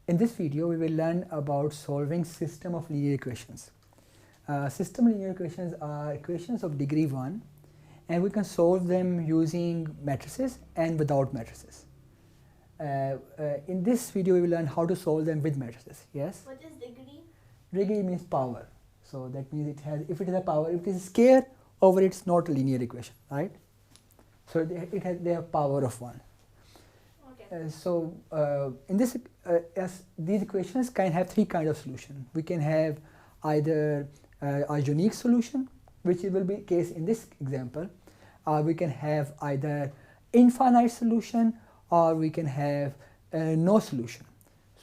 In this video, we will learn about solving system of linear equations. System linear equations are equations of degree 1, and we can solve them using matrices and without matrices. In this video, we will learn how to solve them with matrices. Yes? What is degree? Degree means power. So that means it has, if it is a power, if it is a square over it's not a linear equation, right? So they have power of 1. In this, these equations can have 3 kinds of solution. We can have either a unique solution, which will be the case in this example, or we can have either infinite solution, or we can have no solution.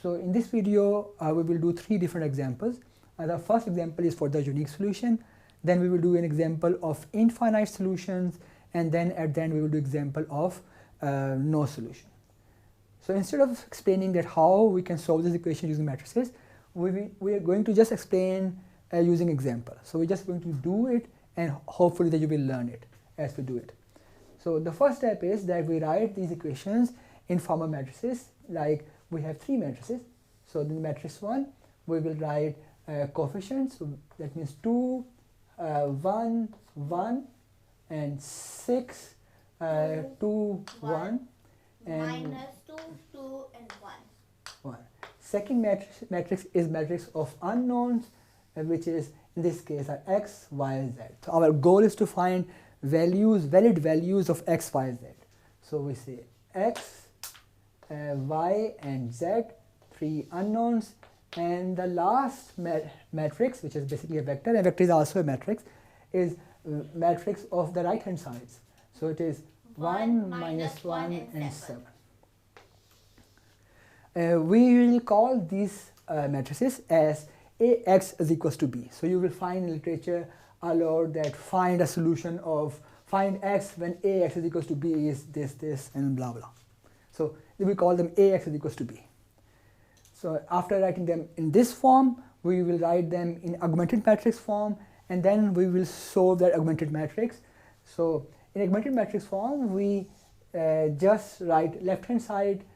So in this video, we will do 3 different examples. The first example is for the unique solution. Then we will do an example of infinite solutions, and then at the end we will do example of no solution. So instead of explaining that how we can solve this equation using matrices, we are going to just explain using example. So we're just going to do it, and hopefully that you will learn it as we do it. So the first step is that we write these equations in form of matrices. Like we have 3 matrices. So in matrix 1, we will write coefficients. So that means 2, 1, 1, and 6, 2, 1. And minus 2, 2, and 1. Second matrix is matrix of unknowns, which is in this case are x, y, z. So our goal is to find values, valid values of x, y, z. So we say x, y, and z, 3 unknowns. And the last matrix, which is basically a vector, and vector is also a matrix, is matrix of the right hand sides. So it is 1, minus 1, and 7. We will call these matrices as Ax is equals to B. So you will find in literature a lot that find a solution of find x when Ax is equals to B is this, and blah blah. So we call them Ax is equals to B. So after writing them in this form, we will write them in augmented matrix form, and then we will solve that augmented matrix. So in augmented matrix form, we just write left hand side,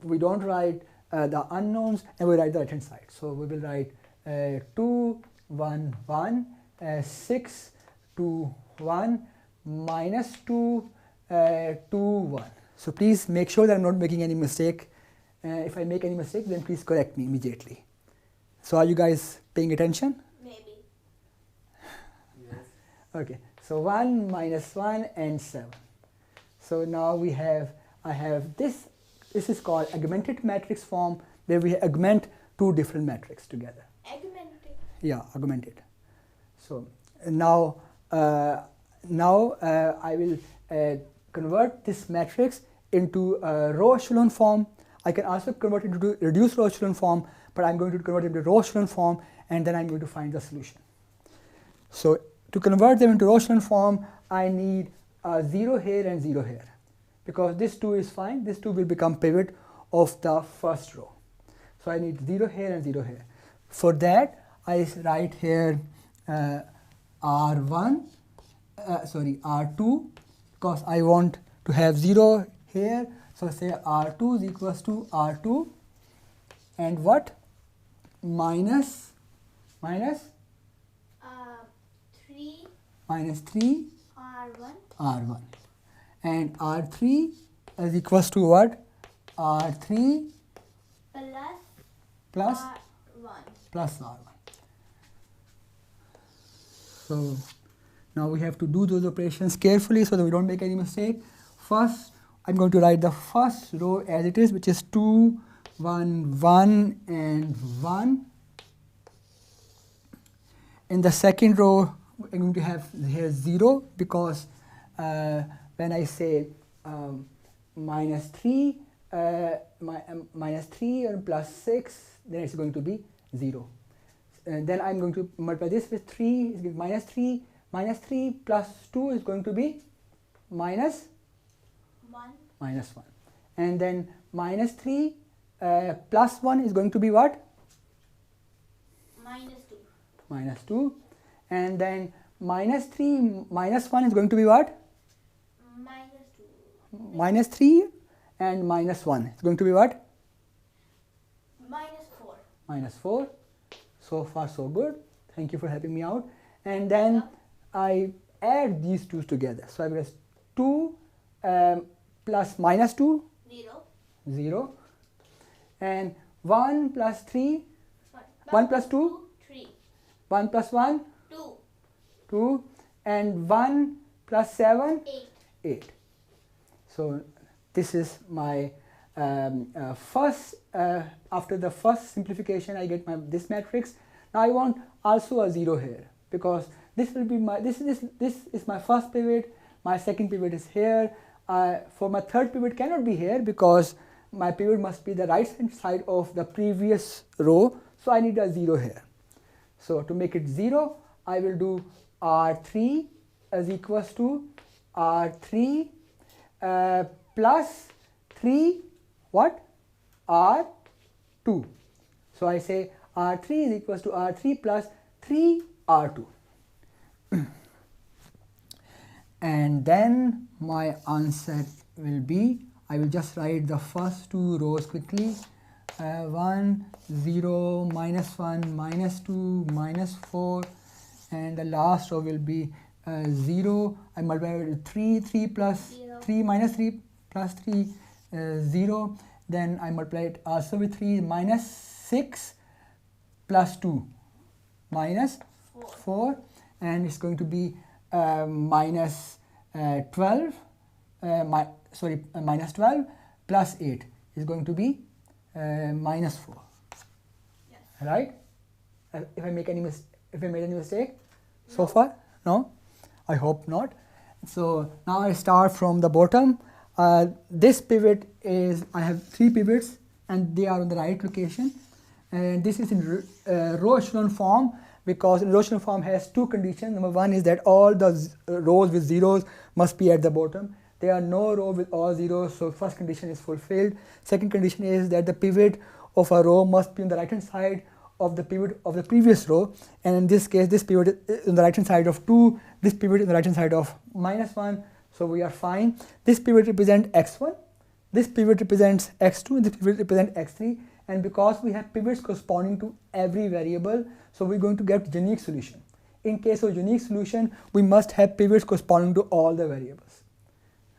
we don't write the unknowns, and we write the right hand side. So we will write 2, 1, 1, 6, 2, 1, minus 2, 2, 1. So please make sure that I'm not making any mistake. If I make any mistake, then please correct me immediately. So are you guys paying attention? Maybe. Yes. Okay. So 1, minus 1, and 7. So now I have this. This is called augmented matrix form, where we augment 2 different matrices together. Augmented? Yeah, augmented. So now I will convert this matrix into a Raw Echelon form. I can also convert it into reduced Raw Echelon form, but I'm going to convert it into Raw Echelon form, and then I'm going to find the solution. So to convert them into Raw Echelon form, I need a 0 here and 0 here. Because this 2 is fine, this 2 will become pivot of the first row. So I need 0 here and 0 here. For that, I write here R2, because I want to have 0 here. So say R2 is equals to R2, and what? Minus 3 minus 3 R1. And R3 is equals to what? R3 plus R1. So now we have to do those operations carefully so that we don't make any mistake. First, I'm going to write the first row as it is, which is 2, 1, 1, and 1. In the second row, I'm going to have here 0, because when I say minus 3 and plus 6, then it's going to be 0. And then I'm going to multiply this with 3, it's minus 3. Minus 3 plus 2 is going to be minus 1. And then minus 3 plus 1 is going to be what? Minus 2. And then minus 3 minus 1 is going to be what? -2. Minus 3 and minus 1 is going to be what? minus 4. So far so good. Thank you for helping me out. And then I add these two together. So I will have 2 plus minus 2, 0. And 1 plus 3, 1 plus 2, 3. 1 plus 1, 2. 2. And 1 plus 7, 8. 8. So this is my first, after the first simplification I get this matrix. Now I want also a 0 here, because this will be my, this is my first pivot, my second pivot is here. For my third pivot cannot be here because my pivot must be the right hand side of the previous row, so I need a 0 here. So to make it 0, I will do R3 is equals to R3 plus 3 what? R2. So I say R3 is equals to R3 plus 3 R2. And then my answer will be, I will just write the first two rows quickly. 1, 0, minus 1, minus 2, minus 4, and the last row will be 0. I multiply with 3, 3 plus 3 minus 3 plus 3, 0. Then I multiply it also with 3, minus 6 plus 2, minus 4, and it's going to be minus 12, minus 12 plus 8 is going to be minus 4. Yes. Right? If I make any if I made any mistake so far? No? I hope not. So now I start from the bottom. This pivot is, I have 3 pivots and they are on the right location, and this is in row echelon form, because row echelon form has 2 conditions. Number 1 is that all the rows with zeros must be at the bottom. There are no row with all zeros, so first condition is fulfilled. Second condition is that the pivot of a row must be on the right hand side of the pivot of the previous row, and in this case this pivot is on the right hand side of 2, this pivot is on the right hand side of minus 1, so we are fine. This pivot represents x1, this pivot represents x2, and this pivot represents x3, and because we have pivots corresponding to every variable, so we're going to get unique solution. In case of unique solution, we must have pivots corresponding to all the variables,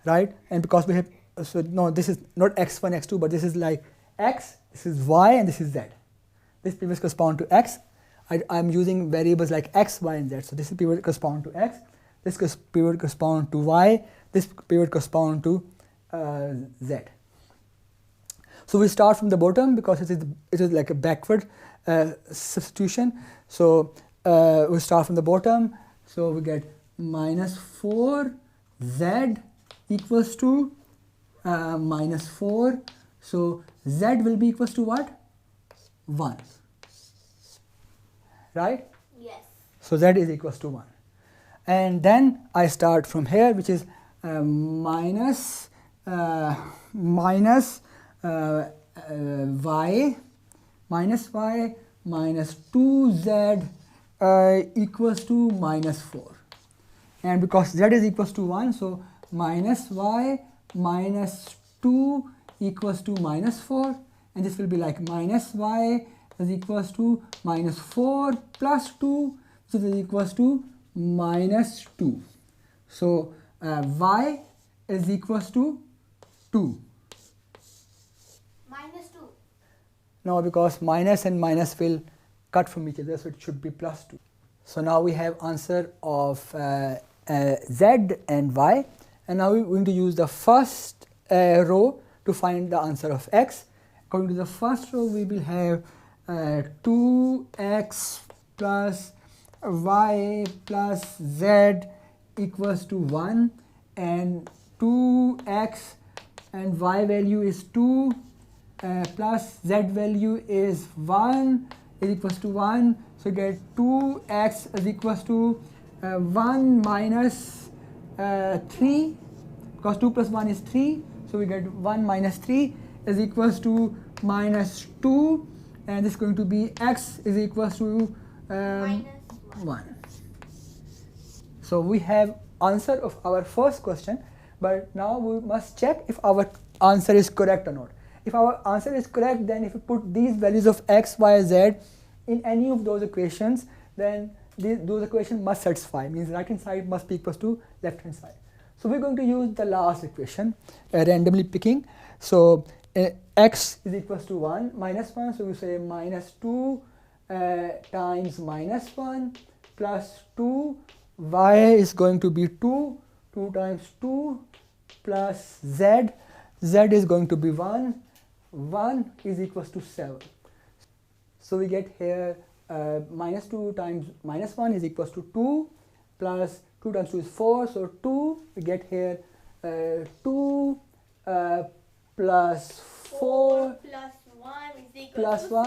right? And because we have, so no, this is not x1, x2, but this is like x, this is y, and this is z. This pivot corresponds to x. I'm using variables like x, y, and z. So this pivot corresponds to x, this pivot corresponds to y, this pivot corresponds to z. So we start from the bottom because it is like a backward substitution. So we start from the bottom. So we get minus 4 z equals to minus 4. So z will be equals to what? 1. Right? Yes. So z is equals to 1. And then I start from here, which is minus y minus 2z equals to minus 4. And because z is equals to 1, so minus y minus 2 equals to minus 4, and this will be like minus y is equals to minus 4 plus 2, which is equals to minus 2. So y is equals to 2. Minus 2. No, because minus and minus will cut from each other, so it should be plus 2. So now we have answer of z and y, and now we're going to use the first row to find the answer of x. According to the first row, we will have 2x plus y plus z equals to 1, and 2x and y value is 2 plus z value is 1 is equals to 1. So get 2x is equals to 1 minus 3, because 2 plus 1 is 3. So we get 1 minus 3 is equals to minus 2, and this is going to be x is equals to Minus 1. So we have answer of our first question, but now we must check if our answer is correct or not. if our answer is correct, then if we put these values of x, y, z in any of those equations, then those equations must satisfy, means right hand side must be equals to left hand side. So we're going to use the last equation, randomly picking. So x is equals to 1 minus 1, so we say minus 2 times minus 1 plus 2, y is going to be 2 times 2 plus z is going to be 1 is equals to 7. So we get here minus 2 times minus 1 is equals to 2 plus 2 times 2 is 4, so 2 we get here 2 plus 4 plus 1 is equal plus to 1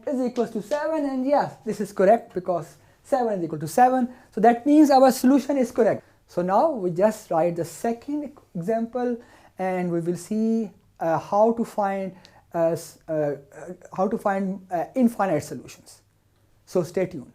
7. is equals to 7, and yes, this is correct because 7 is equal to 7. So that means our solution is correct. So now we just write the second example and we will see how to find infinite solutions. So stay tuned.